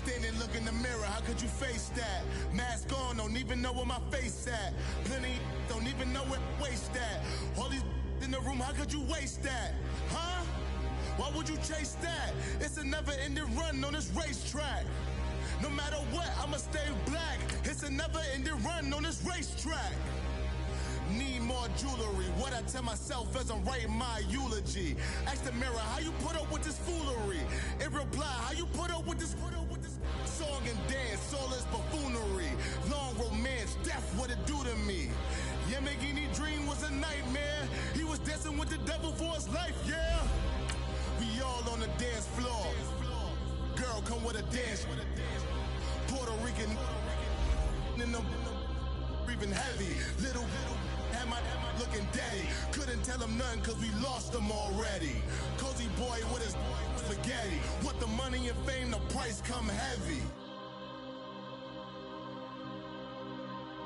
Standing, look in the mirror, how could you face that? Mask on, don't even know where my face at. Plenty, don't even know where waste at. All these in the room, how could you waste that? Huh? Why would you chase that? It's a never-ending run on this racetrack. No matter what, I'ma stay black. It's a never-ending run on this racetrack. Need more jewelry. What I tell myself as I'm writing my eulogy. Ask the mirror, how you put up with this foolery? It reply, how you put up with this song and dance, all this buffoonery. Long romance, death, what it do to me? Yamagini dream was a nightmare. He was dancing with the devil for his life, yeah. We all on the dance floor. Girl, come with a dance. Puerto Rican in the breathing heavy. Little had my looking daddy. Couldn't tell him nothing cause we lost him already. Cozy boy with his spaghetti. What the money and fame, the price come heavy.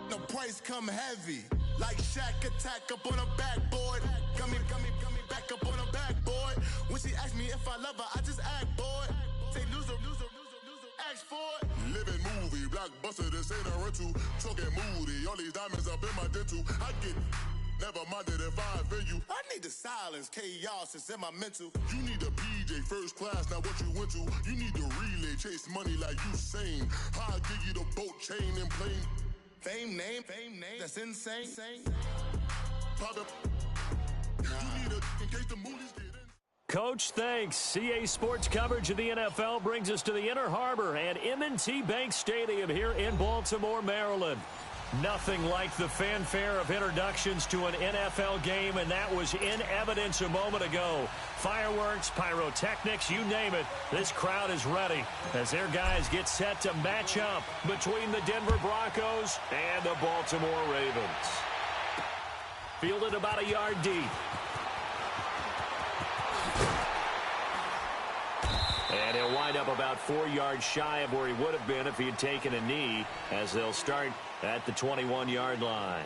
The price come heavy. Like Shaq attack up on a backboard. Got me back up on a backboard. When she asked me if I love her, I just act bored. Say loser, ask for it. Living movie, blockbuster, this ain't a rental. Talking moody, all these diamonds up in my dental. I get never minded if I offend you. I need the silence, chaos is in my mental. You need a PJ, first class, not what you went to. You need the relay, chase money like you sane. I'll give you the boat, chain, and plane. Fame name, that's insane. Pop up. You need a, in case the movies get in. Coach, thanks. CA Sports coverage of the NFL brings us to the Inner Harbor and M&T Bank Stadium here in Baltimore, Maryland. Nothing like the fanfare of introductions to an NFL game, and that was in evidence a moment ago. Fireworks, pyrotechnics, you name it. This crowd is ready as their guys get set to match up between the Denver Broncos and the Baltimore Ravens. Fielded about a yard deep. And he'll wind up about 4 yards shy of where he would have been if he had taken a knee, as they'll start at the 21-yard line.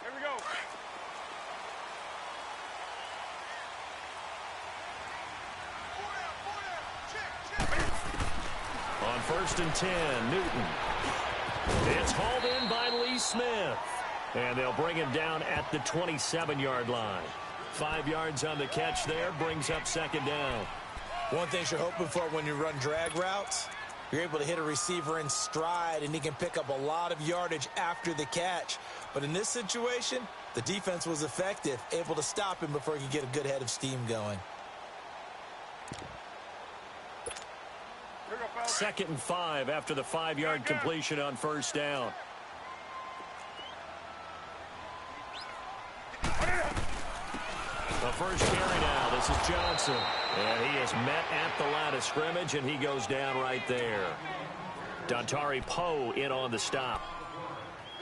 Here we go. On 1st and 10, Newton. It's hauled in by Lee Smith. And they'll bring him down at the 27-yard line. 5 yards on the catch there, brings up 2nd down. One thing you're hoping for when you run drag routes, you're able to hit a receiver in stride, and he can pick up a lot of yardage after the catch. But in this situation, the defense was effective, able to stop him before he could get a good head of steam going. 2nd and 5 after the 5-yard completion on 1st down. The first carry now. This is Johnson. And he is met at the line of scrimmage, and he goes down right there. Dontari Poe in on the stop.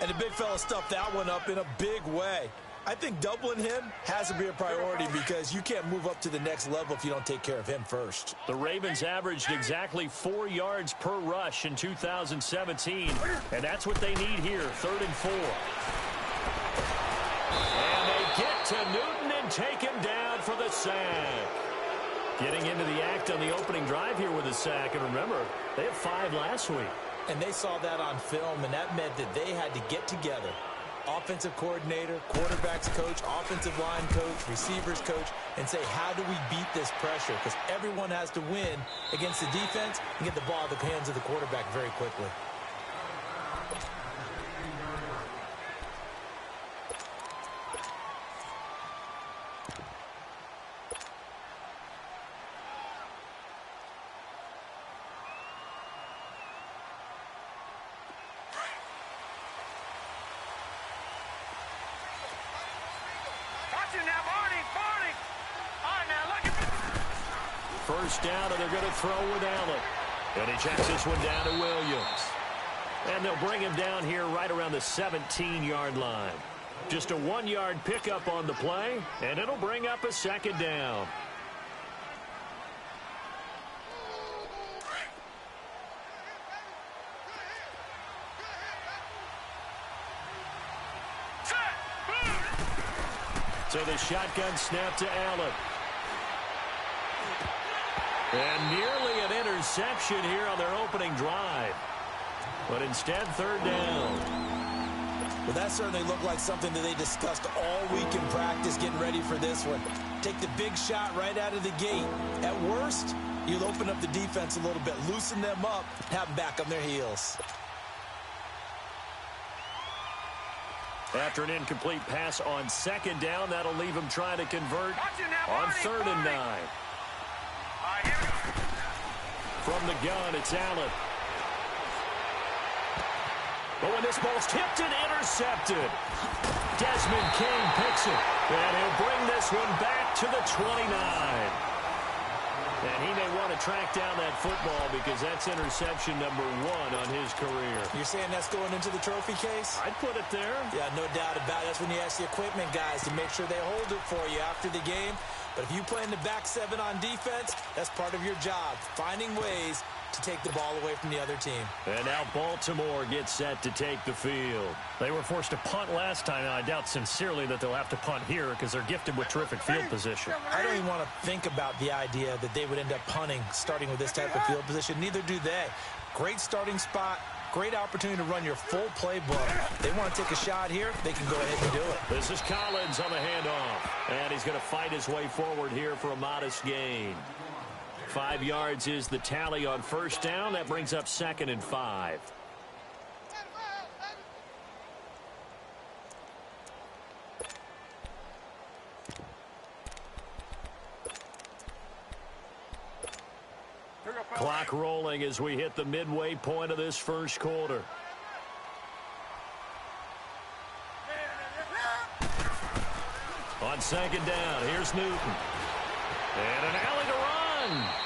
And the big fella stuffed that one up in a big way. I think doubling him has to be a priority because you can't move up to the next level if you don't take care of him first. The Ravens averaged exactly 4 yards per rush in 2017, and that's what they need here, 3rd and 4. And they get to Newton and take him down for the sack. Getting into the act on the opening drive here with a sack, and remember, they had 5 last week. And they saw that on film, and that meant that they had to get together. Offensive coordinator, quarterbacks coach, offensive line coach, receivers coach, and say, how do we beat this pressure? Because everyone has to win against the defense and get the ball out of the hands of the quarterback very quickly. First down, and they're going to throw with Allen. And he checks this one down to Williams. And they'll bring him down here right around the 17-yard line. Just a 1-yard pickup on the play, and it'll bring up a 2nd down. So the shotgun snap to Allen. And nearly an interception here on their opening drive. But instead, third down. Well, that certainly looked like something that they discussed all week in practice getting ready for this one. Take the big shot right out of the gate. At worst, you'll open up the defense a little bit, loosen them up, have them back on their heels. After an incomplete pass on second down, that'll leave him trying to convert on 3rd and 9. From the gun, it's Allen. But when this ball's tipped and intercepted, Desmond King picks it. And he'll bring this one back to the 29. And he may want to track down that football because that's interception number 1 on his career. You're saying that's going into the trophy case? I'd put it there. Yeah, no doubt about it. That's when you ask the equipment guys to make sure they hold it for you after the game. But if you play in the back 7 on defense, that's part of your job, finding ways to take the ball away from the other team. And now Baltimore gets set to take the field. They were forced to punt last time, and I doubt sincerely that they'll have to punt here because they're gifted with terrific field position. I don't even want to think about the idea that they would end up punting starting with this type of field position. Neither do they. Great starting spot. Great opportunity to run your full playbook. They want to take a shot here, they can go ahead and do it. This is Collins on the handoff. And he's going to fight his way forward here for a modest gain. 5 yards is the tally on first down. That brings up 2nd and 5. Clock rolling as we hit the midway point of this first quarter. On 2nd down, here's Newton. And an alley to run.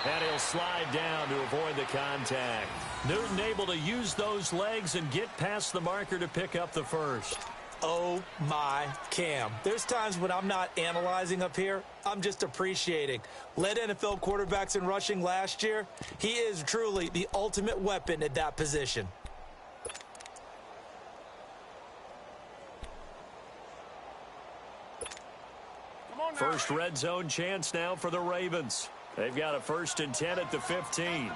And he'll slide down to avoid the contact. Newton able to use those legs and get past the marker to pick up the first. Oh, my Cam. There's times when I'm not analyzing up here. I'm just appreciating. Led NFL quarterbacks in rushing last year. He is truly the ultimate weapon at that position. First red zone chance now for the Ravens. They've got a 1st and 10 at the 15.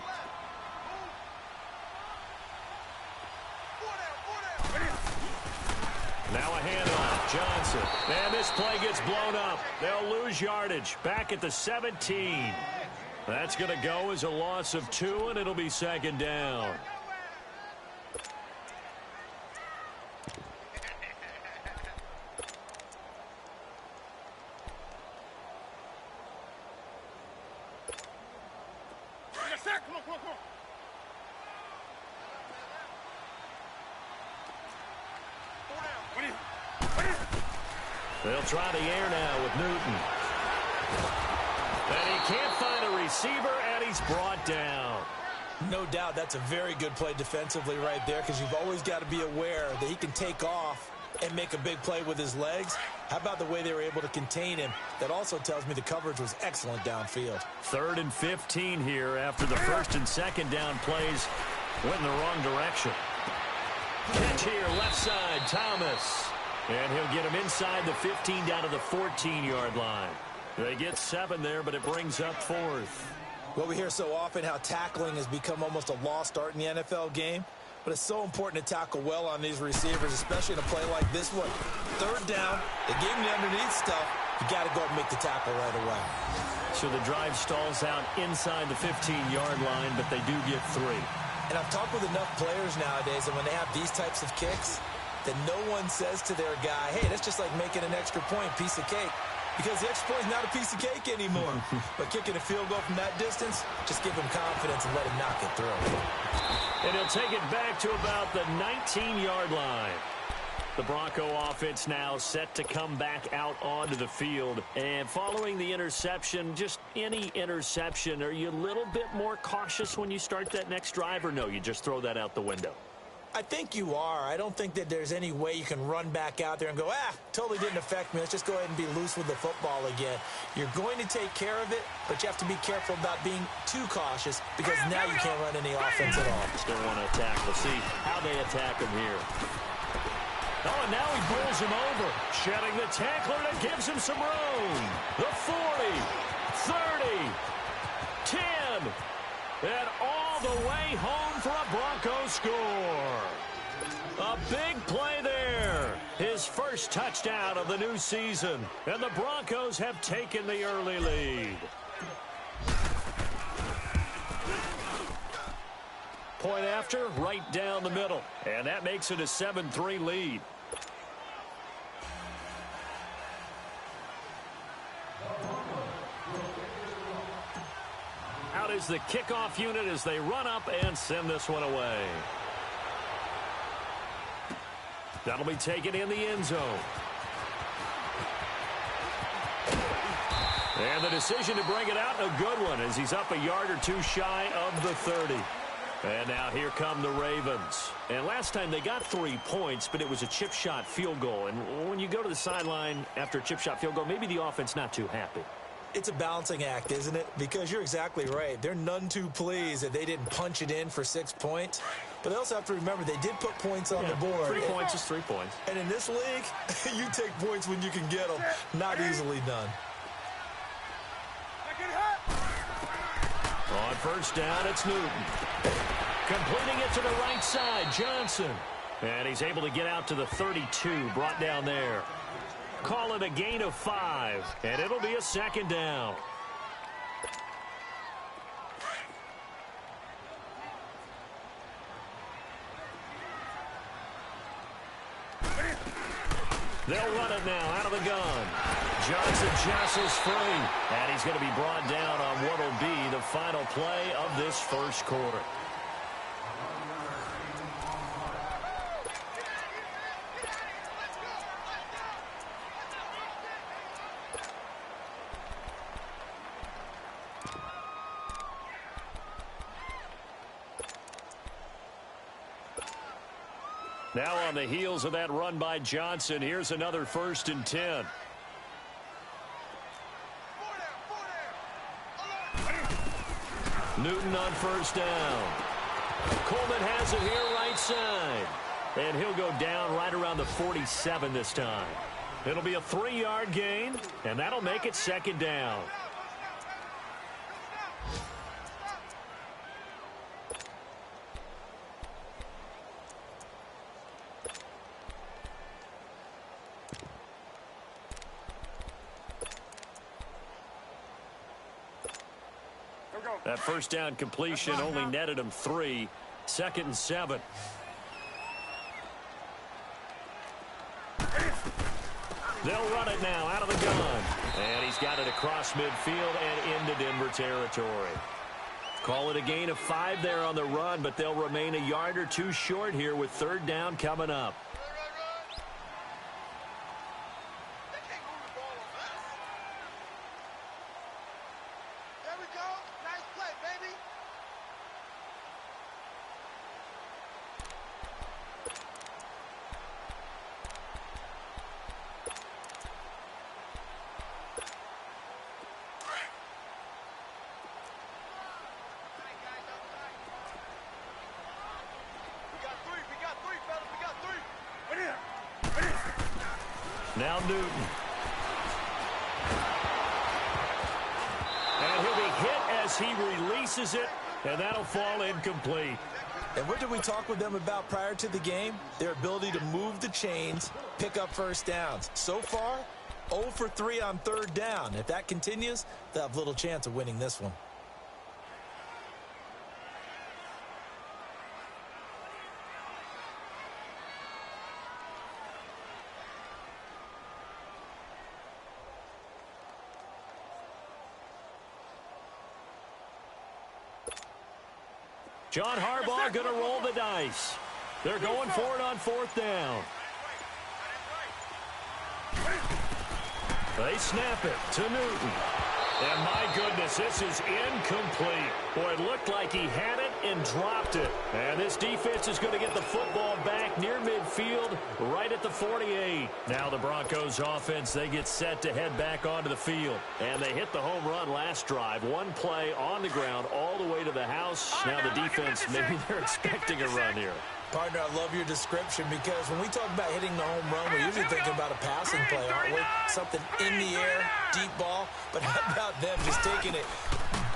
Now a handoff, Johnson. And this play gets blown up. They'll lose yardage back at the 17. That's going to go as a loss of 2, and it'll be 2nd down. They'll try the air now with Newton. And he can't find a receiver, and he's brought down. No doubt that's a very good play defensively right there because you've always got to be aware that he can take off and make a big play with his legs. How about the way they were able to contain him? That also tells me the coverage was excellent downfield. 3rd and 15 here after the 1st and 2nd down plays went in the wrong direction. Catch here, left side, Thomas. And he'll get him inside the 15 down to the 14-yard line. They get 7 there, but it brings up 4th. Well, we hear so often how tackling has become almost a lost art in the NFL game. But it's so important to tackle well on these receivers, especially in a play like this one. 3rd down, they gave him the underneath stuff. You got to go and make the tackle right away. So the drive stalls out inside the 15-yard line, but they do get 3. And I've talked with enough players nowadays, and when they have these types of kicks, that no one says to their guy, hey, that's just like making an extra point, piece of cake. Because the extra point is not a piece of cake anymore. But kicking a field goal from that distance, just give him confidence and let him knock it through. And he'll take it back to about the 19-yard line. The Bronco offense now set to come back out onto the field. And following the interception, just any interception, are you a little bit more cautious when you start that next drive, or no, you just throw that out the window? I think you are. I don't think that there's any way you can run back out there and go, totally didn't affect me. Let's just go ahead and be loose with the football again. You're going to take care of it, but you have to be careful about being too cautious because now you can't run any offense at all. Still want to attack. We'll see how they attack him here. Oh, and now he pulls him over. Shedding the tackler that gives him some room. The 40, 30, 10, and all the way home for a Broncos score. A big play there. His first touchdown of the new season. And the Broncos have taken the early lead. Point after, right down the middle. And that makes it a 7-3 lead. Out is the kickoff unit as they run up and send this one away. That'll be taken in the end zone. And the decision to bring it out, a good one, as he's up a yard or two shy of the 30. And now here come the Ravens. And last time they got 3 points, but it was a chip shot field goal. And when you go to the sideline after a chip shot field goal, maybe the offense not too happy. It's a balancing act, isn't it? Because you're exactly right. They're none too pleased that they didn't punch it in for 6 points. But they also have to remember they did put points on the board. 3 points is 3 points. And in this league, you take points when you can get them. Not easily done. On first down, it's Newton. Completing it to the right side, Johnson. And he's able to get out to the 32, brought down there. Call it a gain of 5, and it'll be a second down. They'll run it now out of the gun. Johnson jostles free, and he's going to be brought down on what will be the final play of this first quarter. Now on the heels of that run by Johnson, here's another 1st and 10. Newton on first down. Coleman has it here right side. And he'll go down right around the 47 this time. It'll be a 3-yard gain, and that'll make it second down. That first down completion only netted him 3. 2nd and 7. They'll run it now out of the gun. And he's got it across midfield and into Denver territory. Call it a gain of 5 there on the run, but they'll remain a yard or 2 short here with 3rd down coming up. Now Newton. And he'll be hit as he releases it, and that'll fall incomplete. And what did we talk with them about prior to the game? Their ability to move the chains, pick up first downs. So far, 0 for 3 on 3rd down. If that continues, they'll have little chance of winning this one. John Harbaugh going to roll the dice. They're going for it on 4th down. They snap it to Newton. And my goodness, this is incomplete. Boy, it looked like he had it, and dropped it. And this defense is going to get the football back near midfield, right at the 48. Now the Broncos offense, they get set to head back onto the field. And they hit the home run last drive. One play on the ground all the way to the house. Now the defense, maybe they're expecting a run here. Partner, I love your description because when we talk about hitting the home run, we're usually thinking about a passing play, aren't we? Something in the air, deep ball. But how about them just taking it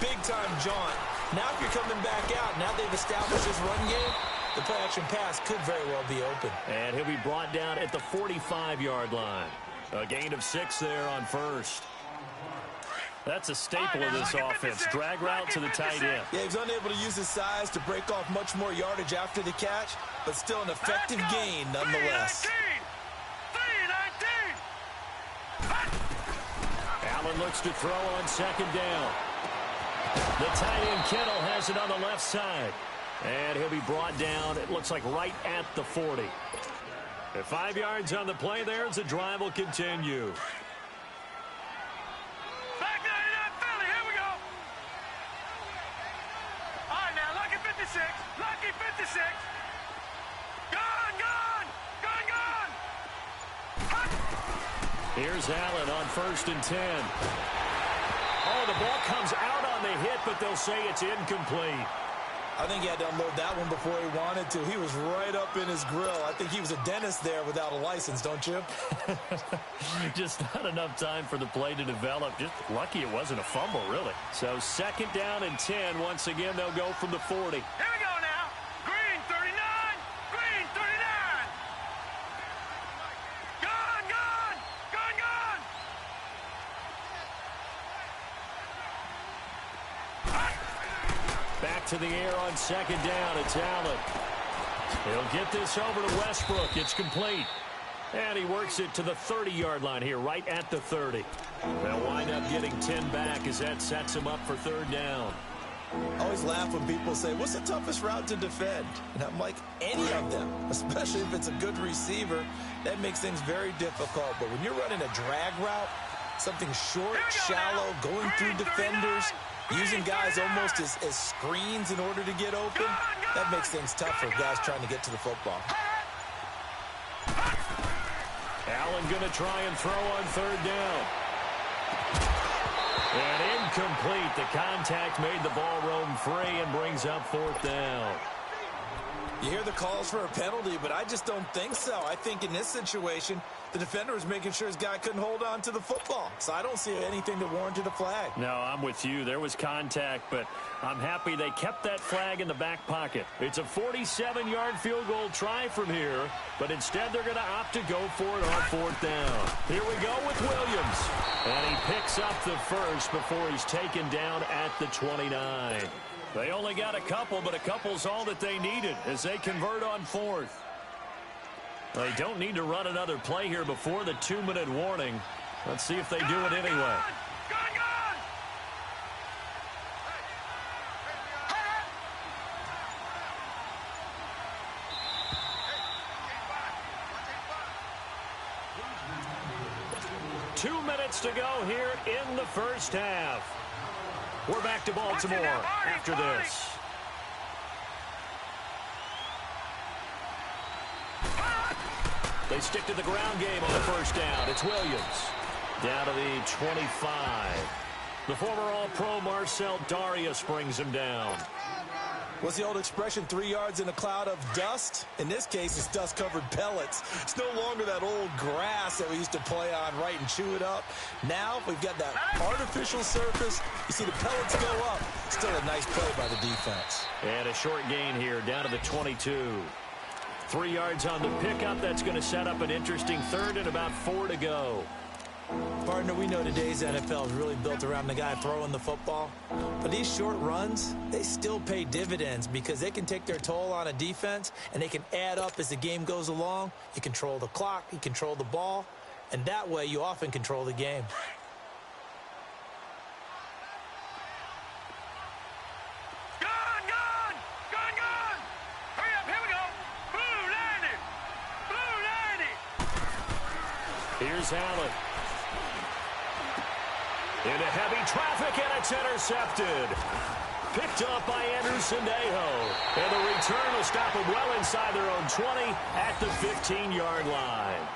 big-time jaunt? Now if you're coming back out, now they've established this run game, the play-action pass could very well be open. And he'll be brought down at the 45-yard line. A gain of 6 there on first. That's a staple of this offense. Drag route to the tight end. Yeah, he was unable to use his size to break off much more yardage after the catch, but still an effective gain nonetheless. Allen looks to throw on second down. The tight end Kittle has it on the left side. And he'll be brought down, it looks like right at the 40. At 5 yards on the play there as the drive will continue. Lucky 56. Gone. Here's Allen on 1st and 10. Oh, the ball comes out on the hit, but they'll say it's incomplete. I think he had to unload that one before he wanted to. He was right up in his grill. I think he was a dentist there without a license, don't you? Just not enough time for the play to develop. Just lucky it wasn't a fumble, really. So 2nd down and 10. Once again, they'll go from the 40. Here we go now. Green 39. Green 39. Gone. Back to the air on 2nd down. It's Allen. He'll get this over to Westbrook. It's complete. And he works it to the 30-yard line here, right at the 30. They'll wind up getting 10 back as that sets him up for 3rd down. I always laugh when people say, what's the toughest route to defend? And I'm like, any of them, especially if it's a good receiver. That makes things very difficult. But when you're running a drag route, something short, shallow, going through defenders, using guys almost as screens in order to get open, that makes things tough for guys trying to get to the football. Allen going to try and throw on 3rd down. And incomplete. The contact made the ball roam free and brings up 4th down. You hear the calls for a penalty, but I just don't think so. I think in this situation, the defender was making sure his guy couldn't hold on to the football. So I don't see anything that warranted a flag. No, I'm with you. There was contact, but I'm happy they kept that flag in the back pocket. It's a 47-yard field goal try from here, but instead they're going to opt to go for it on 4th down. Here we go with Williams. And he picks up the first before he's taken down at the 29. They only got a couple, but a couple's all that they needed as they convert on 4th. They don't need to run another play here before the 2-minute warning. Let's see if they do it anyway. Gone. 2 minutes to go here in the first half. We're back to Baltimore after this. They stick to the ground game on 1st down. It's Williams. Down to the 25. The former All-Pro Marcel Darius brings him down. What's the old expression, 3 yards in a cloud of dust? In this case, it's dust-covered pellets. It's no longer that old grass that we used to play on, right, and chew it up. Now, we've got that artificial surface. You see the pellets go up. Still a nice play by the defense. And a short gain here, down to the 22. 3 yards on the pickup. That's going to set up an interesting 3rd and about 4 to go. Partner, we know today's NFL is really built around the guy throwing the football. But these short runs, they still pay dividends because they can take their toll on a defense and they can add up as the game goes along. You control the clock, you control the ball, and that way you often control the game. Gone. Hurry up, here we go. Blue 90. Here's Allen. Into heavy traffic, and it's intercepted. picked off by Anderson-Dejo. And the return will stop them well inside their own 20 at the 15-yard line.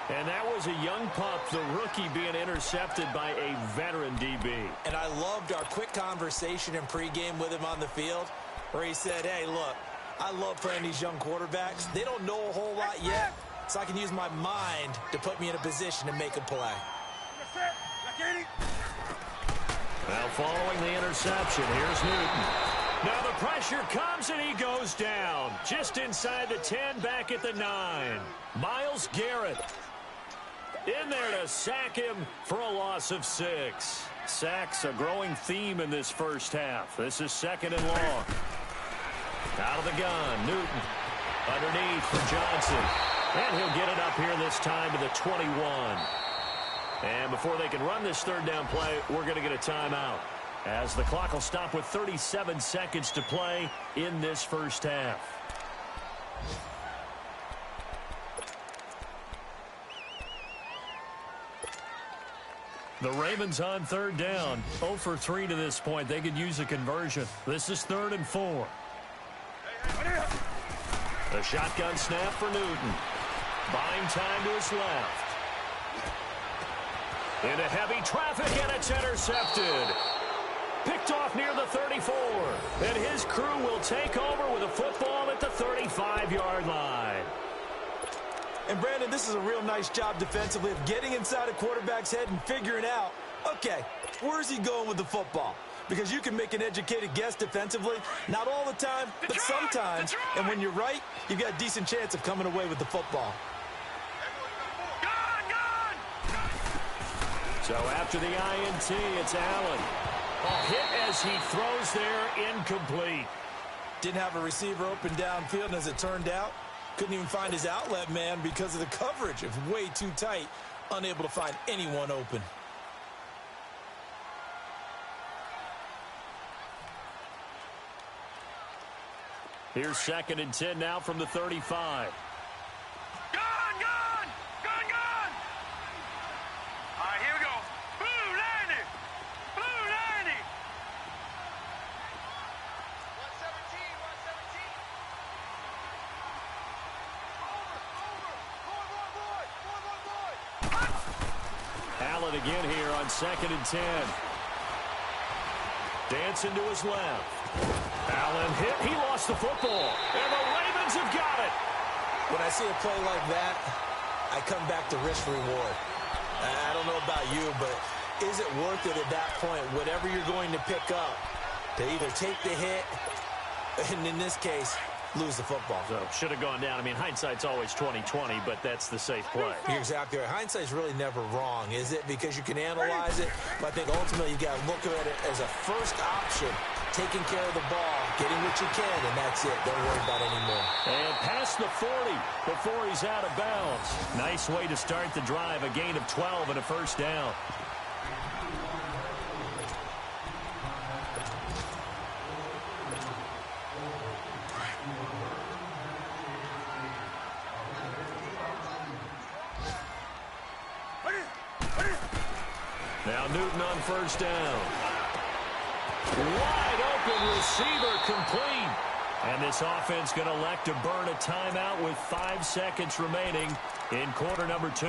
And that was a young pup, the rookie, being intercepted by a veteran DB. And I loved our quick conversation in pregame with him on the field where he said, hey, look, I love playing these young quarterbacks. They don't know a whole lot yet, so I can use my mind to put me in a position to make a play. Now following the interception, here's Newton. Now the pressure comes and he goes down. Just inside the 10, back at the 9. Myles Garrett in there to sack him for a loss of 6. Sacks a growing theme in this first half. This is 2nd and long. Out of the gun, Newton underneath for Johnson. And he'll get it up here this time to the 21. And before they can run this 3rd down play, we're going to get a timeout, as the clock will stop with 37 seconds to play in this first half. The Ravens on 3rd down. 0 for 3 to this point. They could use a conversion. This is 3rd and 4. The shotgun snap for Newton. Buying time to his left. Into heavy traffic, and it's intercepted. Picked off near the 34. And his crew will take over with a football at the 35-yard line. And, Brandon, this is a real nice job defensively of getting inside a quarterback's head and figuring out, okay, where's he going with the football? Because you can make an educated guess defensively, not all the time, but sometimes. And when you're right, you've got a decent chance of coming away with the football. So after the INT, it's Allen. A hit as he throws there, incomplete. Didn't have a receiver open downfield, and as it turned out, couldn't even find his outlet man because of the coverage. It was way too tight, unable to find anyone open. Here's 2nd and 10 now from the 35. Allen again here on 2nd and 10. Dancing to his left. Allen hit. He lost the football. And the Ravens have got it. When I see a play like that, I come back to risk reward. I don't know about you, but is it worth it at that point, whatever you're going to pick up, to either take the hit, and in this case, lose the football? So should have gone down. I mean, hindsight's always 20/20, but that's the safe play. You're exactly right. Hindsight's really never wrong, is it? Because you can analyze it, but I think ultimately you got to look at it as a first option, taking care of the ball, getting what you can, and that's it. Don't worry about it anymore. And past the 40 before he's out of bounds. Nice way to start the drive. A gain of 12 and a first down. Now Newton on first down. Wide open receiver, complete. And this offense going to elect to burn a timeout with 5 seconds remaining in quarter number 2.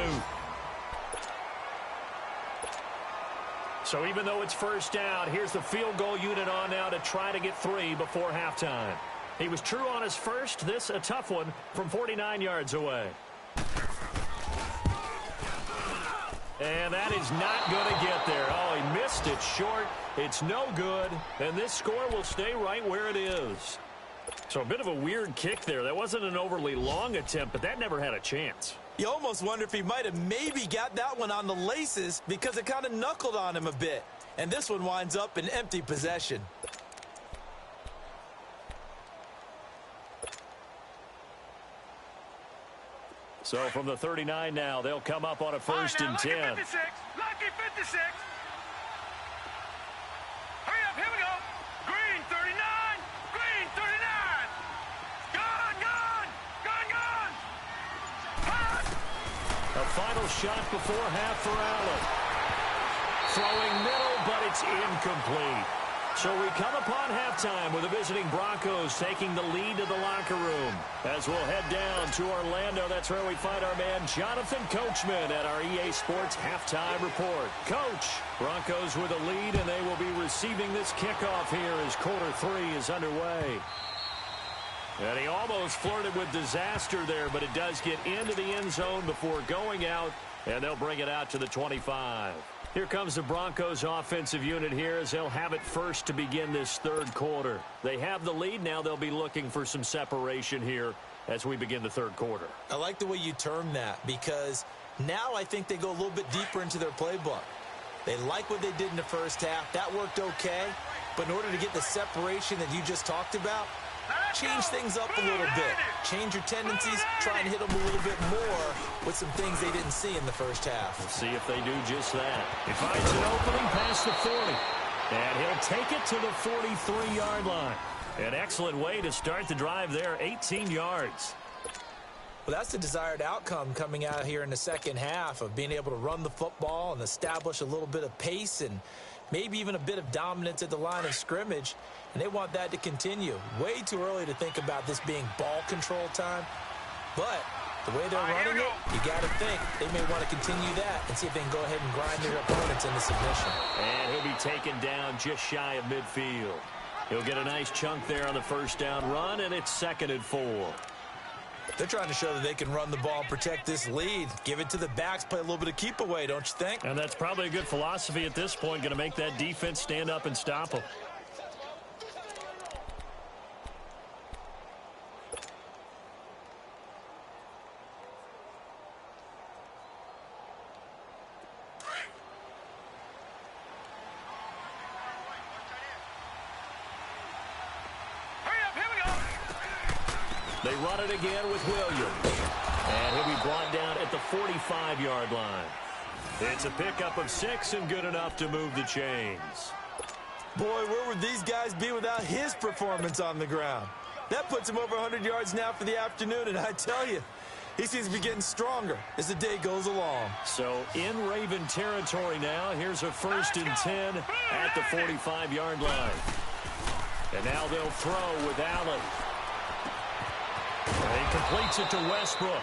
So even though it's first down, here's the field goal unit on now to try to get 3 before halftime. He was true on his first. This a tough one from 49 yards away. And that is not going to get there. Oh, he missed it short. It's no good. And this score will stay right where it is. So a bit of a weird kick there. That wasn't an overly long attempt, but that never had a chance. You almost wonder if he might have maybe got that one on the laces because it kind of knuckled on him a bit. And this one winds up in empty possession. So from the 39 now, they'll come up on a first and 10. Lucky 56. Lucky 56. Hurry up, here we go. Green 39. Green 39. Gone, gone. Gone, gone. Pass. A final shot before half for Allen. Throwing middle, but it's incomplete. So we come upon halftime with the visiting Broncos taking the lead to the locker room. As we'll head down to Orlando, that's where we find our man Jonathan Coachman at our EA Sports Halftime Report. Coach, Broncos with a lead, and they will be receiving this kickoff here as quarter 3 is underway. And he almost flirted with disaster there, but it does get into the end zone before going out, and they'll bring it out to the 25. Here comes the Broncos offensive unit here as they'll have it first to begin this third quarter. They have the lead. Now they'll be looking for some separation here as we begin the third quarter. I like the way you term that because now I think they go a little bit deeper into their playbook. They like what they did in the first half. That worked okay. But in order to get the separation that you just talked about, change things up a little bit. Change your tendencies. Try and hit them a little bit more with some things they didn't see in the first half. We'll see if they do just that. He finds an opening past the 40. And he'll take it to the 43-yard line. An excellent way to start the drive there, 18 yards. Well, that's the desired outcome coming out here in the second half of being able to run the football and establish a little bit of pace and maybe even a bit of dominance at the line of scrimmage. And they want that to continue. Way too early to think about this being ball control time. But the way they're running it, you got to think they may want to continue that and see if they can go ahead and grind their opponents into submission. And he'll be taken down just shy of midfield. He'll get a nice chunk there on the first down run, and it's 2nd and 4. They're trying to show that they can run the ball and protect this lead. Give it to the backs, play a little bit of keep away, don't you think? And that's probably a good philosophy at this point, going to make that defense stand up and stop them. They run it again with Williams. And he'll be brought down at the 45-yard line. It's a pickup of 6 and good enough to move the chains. Boy, where would these guys be without his performance on the ground? That puts him over 100 yards now for the afternoon, and I tell you, he seems to be getting stronger as the day goes along. So in Raven territory now, here's a 1st and 10 at the 45-yard line. And now they'll throw with Allen. He completes it to Westbrook.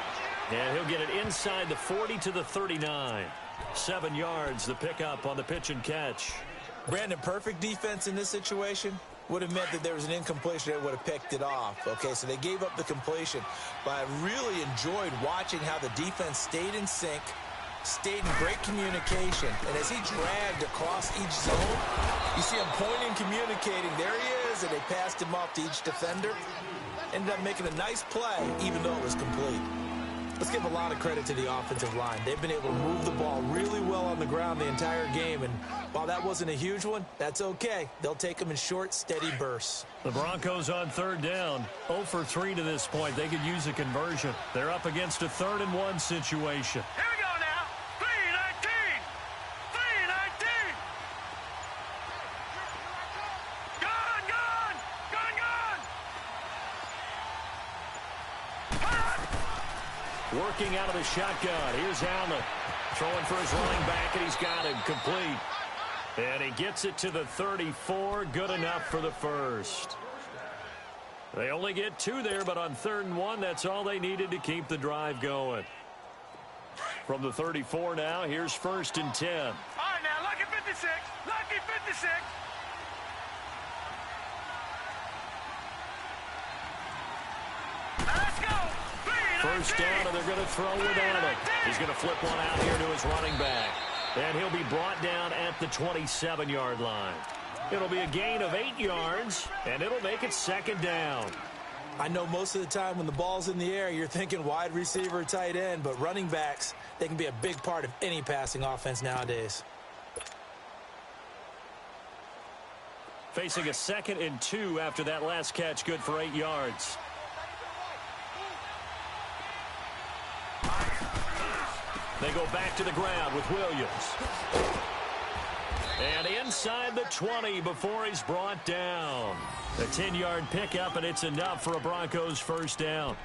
And he'll get it inside the 40 to the 39. 7 yards, the pickup on the pitch and catch. Brandon, perfect defense in this situation would have meant that there was an incompletion that would have picked it off. Okay, so they gave up the completion. But I really enjoyed watching how the defense stayed in sync, stayed in great communication. And as he dragged across each zone, you see him pointing, communicating. There he is, and they passed him off to each defender. Ended up making a nice play, even though it was complete. Let's give a lot of credit to the offensive line. They've been able to move the ball really well on the ground the entire game. And while that wasn't a huge one, that's okay. They'll take them in short, steady bursts. The Broncos on 3rd down, 0 for 3 to this point. They could use a conversion. They're up against a 3rd and 1 situation. Here we go now. 3-19. 3-19. Gone, gone. Gone, gone. Working out of the shotgun. Here's Allen. Throwing for his running back, and he's got it complete. And he gets it to the 34. Good enough for the first. They only get 2 there, but on 3rd and 1, that's all they needed to keep the drive going. From the 34 now, here's 1st and 10. All right, now, lucky 56. Lucky 56. Let's go. 1st down, and they're going to throw without it. He's going to flip one out here to his running back. And he'll be brought down at the 27-yard line. It'll be a gain of 8 yards, and it'll make it 2nd down. I know most of the time when the ball's in the air, you're thinking wide receiver, tight end, but running backs, they can be a big part of any passing offense nowadays. Facing a 2nd and 2 after that last catch, good for 8 yards. They go back to the ground with Williams. And inside the 20 before he's brought down. A 10-yard pickup, and it's enough for a Broncos 1st down.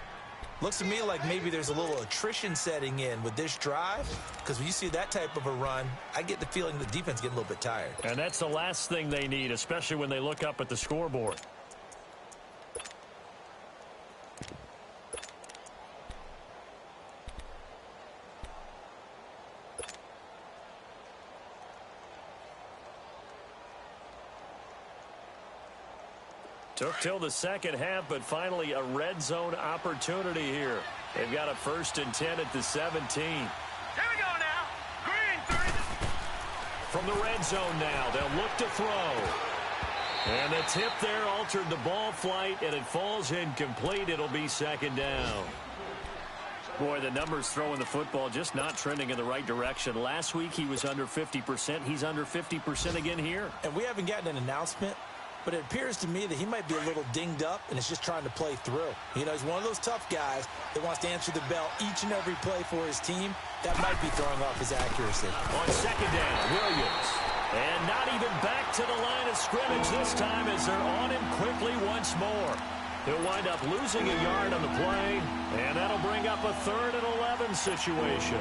Looks to me like maybe there's a little attrition setting in with this drive, because when you see that type of a run, I get the feeling the defense getting a little bit tired. And that's the last thing they need, especially when they look up at the scoreboard. Took till the second half, but finally a red zone opportunity here. They've got a 1st and 10 at the 17. Here we go now. Green 30. From the red zone now, they'll look to throw. And the tip there altered the ball flight, and it falls incomplete. It'll be 2nd down. Boy, the numbers throwing the football just not trending in the right direction. Last week he was under 50%. He's under 50% again here. And we haven't gotten an announcement, but it appears to me that he might be a little dinged up and is just trying to play through. You know, he's one of those tough guys that wants to answer the bell each and every play for his team. That might be throwing off his accuracy. On 2nd down, Williams. And not even back to the line of scrimmage this time as they're on him quickly once more. He'll wind up losing a yard on the play, and that'll bring up a 3rd and 11 situation.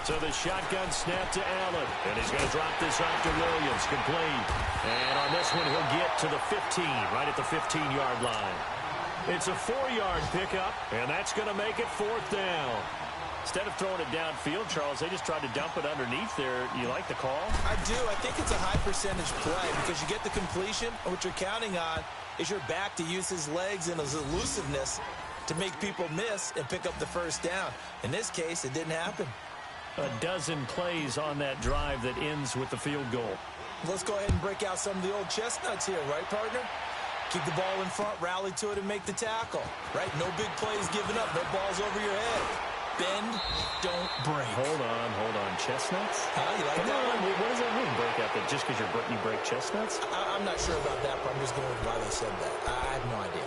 So the shotgun snap to Allen. And he's going to drop this off to Williams. Complete. And on this one, he'll get to the 15, right at the 15-yard line. It's a 4-yard pickup, and that's going to make it 4th down. Instead of throwing it downfield, Charles, they just tried to dump it underneath there. You like the call? I do. I think it's a high-percentage play because you get the completion, and what you're counting on is your back to use his legs and his elusiveness to make people miss and pick up the 1st down. In this case, it didn't happen. A dozen plays on that drive that ends with the field goal. Let's go ahead and break out some of the old chestnuts here, right, partner? Keep the ball in front, rally to it, and make the tackle, right? No big plays given up, no balls over your head. Bend, don't break. Hold on. Chestnuts? You like that one? What does that mean, break out? That just because you break chestnuts? I'm not sure about that, but I'm just going with why they said that. I have no idea.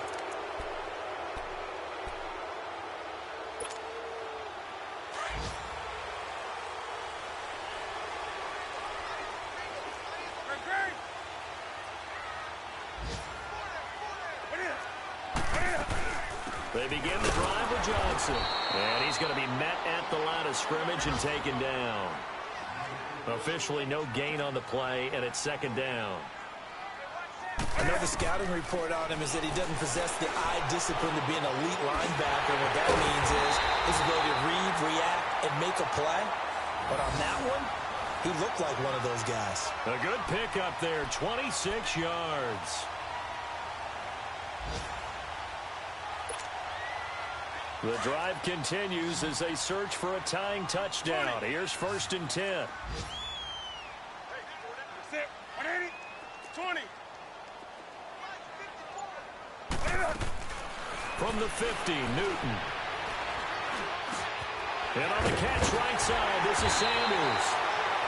They begin the drive with Johnson. And he's going to be met at the line of scrimmage and taken down. Officially no gain on the play, and it's 2nd down. Another scouting report on him is that he doesn't possess the eye discipline to be an elite linebacker. What that means is his ability to read, react, and make a play. But on that one, he looked like one of those guys. A good pickup there, 26 yards. The drive continues as they search for a tying touchdown. Here's 1st and 10. Hey, 180, 20. From the 50, Newton. And on the catch right side, this is Sanders.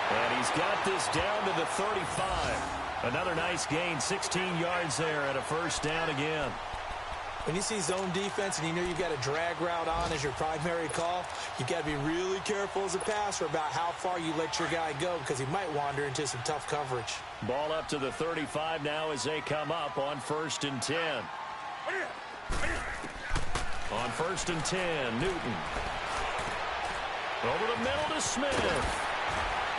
And he's got this down to the 35. Another nice gain, 16 yards there and a 1st down again. When you see zone defense and you know you've got a drag route on as your primary call, you've got to be really careful as a passer about how far you let your guy go because he might wander into some tough coverage. Ball up to the 35 now as they come up on 1st and 10. On 1st and 10, Newton. Over the middle to Smith.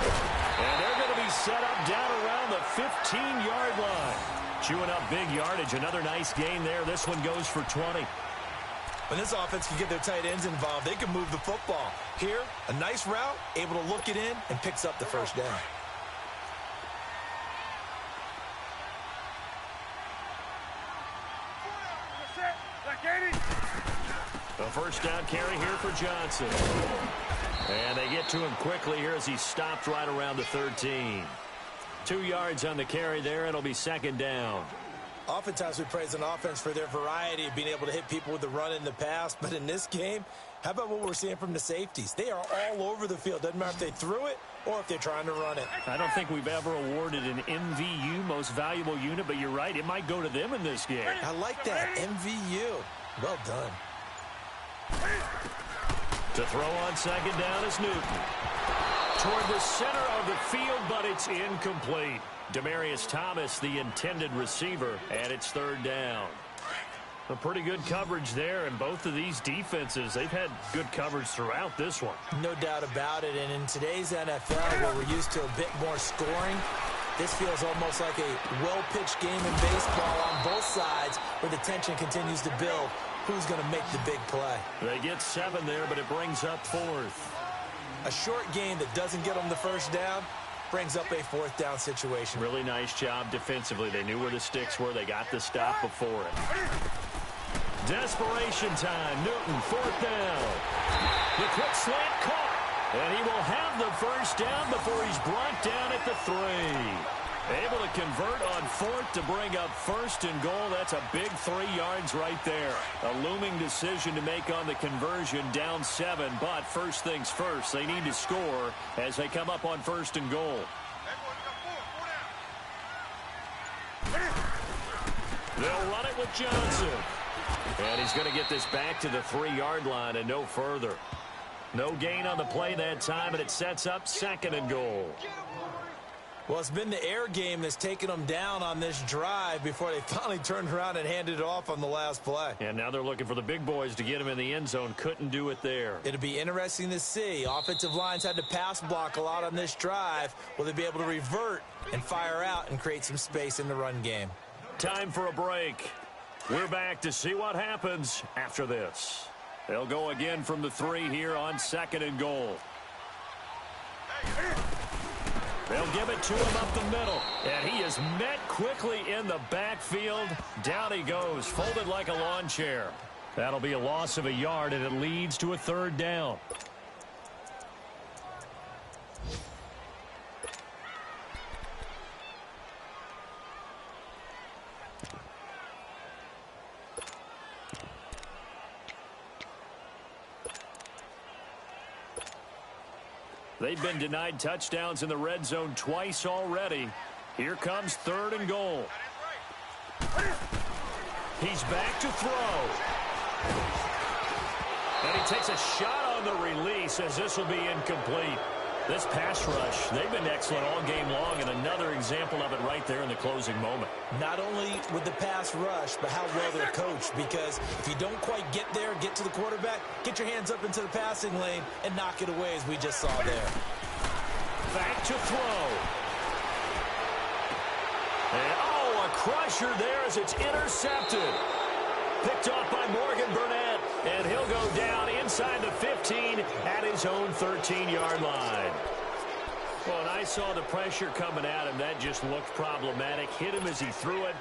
And they're going to be set up down around the 15-yard line. Chewing up big yardage. Another nice gain there. This one goes for 20. When this offense can get their tight ends involved, they can move the football. Here, a nice route, able to look it in, and picks up the 1st down. The 1st down carry here for Johnson. And they get to him quickly here as he stopped right around the 13. 2 yards on the carry there, and it'll be 2nd down. Oftentimes we praise an offense for their variety of being able to hit people with the run in the pass, but in this game, how about what we're seeing from the safeties? They are all over the field. Doesn't matter if they threw it or if they're trying to run it. I don't think we've ever awarded an MVU, most valuable unit, but you're right, it might go to them in this game. I like that, MVU. Well done. To throw on second down is Newton. Toward the center of the field, but it's incomplete. Demaryius Thomas, the intended receiver, and it's third down. A pretty good coverage there, and both of these defenses, they've had good coverage throughout this one. No doubt about it, and in today's NFL, where we're used to a bit more scoring, this feels almost like a well-pitched game in baseball on both sides where the tension continues to build. Who's going to make the big play? They get 7 there, but it brings up 4th. A short game that doesn't get them the first down brings up a 4th down situation. Really nice job defensively. They knew where the sticks were. They got the stop before it. Desperation time. Newton, 4th down. The quick slant caught. And he will have the first down before he's brought down at the 3. Able to convert on 4th to bring up 1st and goal. That's a big 3 yards right there. A looming decision to make on the conversion, down 7. But first things first, they need to score as they come up on 1st and goal. They'll run it with Johnson. And he's going to get this back to the 3-yard line and no further. No gain on the play that time, and it sets up 2nd and goal. Well, it's been the air game that's taken them down on this drive before they finally turned around and handed it off on the last play. And now they're looking for the big boys to get him in the end zone. Couldn't do it there. It'll be interesting to see. Offensive lines had to pass block a lot on this drive. Will they be able to revert and fire out and create some space in the run game? Time for a break. We're back to see what happens after this. They'll go again from the 3 here on 2nd and goal. They'll give it to him up the middle. And he is met quickly in the backfield. Down he goes, folded like a lawn chair. That'll be a loss of a yard, and it leads to a 3rd down. They've been denied touchdowns in the red zone twice already. Here comes 3rd and goal. He's back to throw. And he takes a shot on the release as this will be incomplete. This pass rush, they've been excellent all game long, and another example of it right there in the closing moment. Not only with the pass rush, but how well they're coached, because if you don't quite get there, get to the quarterback, get your hands up into the passing lane and knock it away as we just saw there. Back to throw. And a crusher there as it's intercepted. Picked off by Morgan Burnett, and he'll go down inside the 15 at his own 13-yard line. Well, and I saw the pressure coming at him. That just looked problematic. Hit him as he threw it,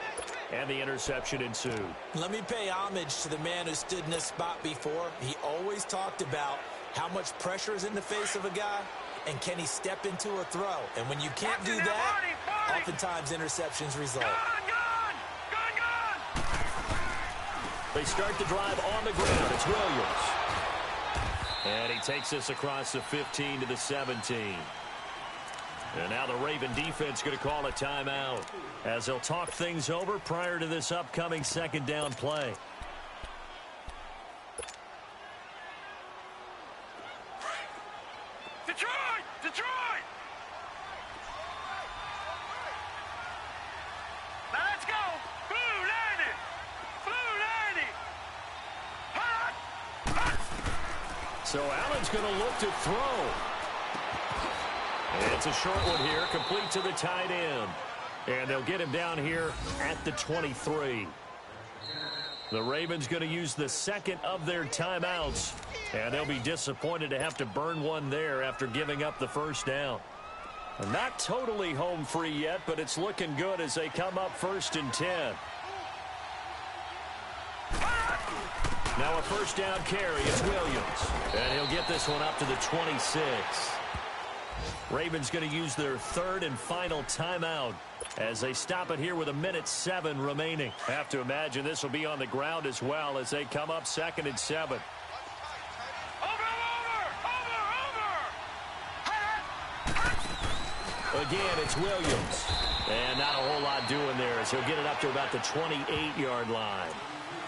and the interception ensued. Let me pay homage to the man who stood in this spot before. He always talked about how much pressure is in the face of a guy, and can he step into a throw. And when you can't do that, oftentimes interceptions result. They start the drive on the ground. It's Williams. And he takes this across the 15 to the 17. And now the Raven defense going to call a timeout as they'll talk things over prior to this upcoming 2nd down play. Detroit! Detroit! Now let's go! Blue landing! Blue landing! Hot! Hot! So Allen's going to look to throw. And it's a short one here, complete to the tight end. And they'll get him down here at the 23. The Ravens going to use the 2nd of their timeouts. And they'll be disappointed to have to burn one there after giving up the 1st down. Not totally home free yet, but it's looking good as they come up 1st and 10. Now a 1st down carry. It's Williams. And he'll get this one up to the 26. Ravens going to use their 3rd and final timeout as they stop it here with 1:07 remaining. Have to imagine this will be on the ground as well as they come up 2nd and 7. Again, it's Williams. And not a whole lot doing there as he'll get it up to about the 28-yard line.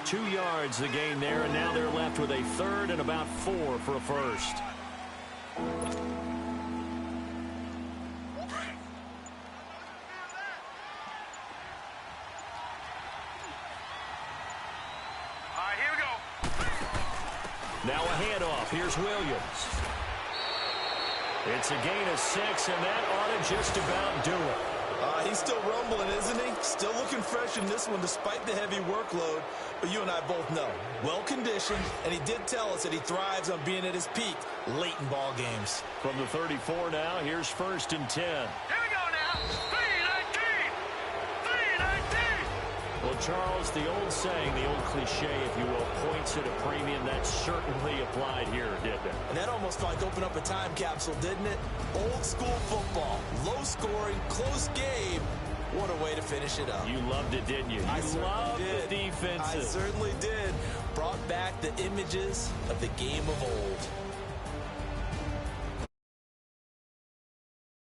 2 yards the gain there, and now they're left with a third and about 4 for a first. Now a handoff. Here's Williams. It's a gain of 6, and that ought to just about do it. He's still rumbling, isn't he? Still looking fresh in this one despite the heavy workload. But you and I both know, well-conditioned, and he did tell us that he thrives on being at his peak late in ball games. From the 34 now, here's 1st and 10. Here we go now. 3-19. 3-19. Well, Charles, the old saying, the old cliche, if you will, points at a premium, that certainly applied here, didn't it? And that almost like opened up a time capsule, didn't it? Old school football, low scoring, close game. What a way to finish it up. You loved it, didn't you? You loved the defenses. I certainly did. Brought back the images of the game of old.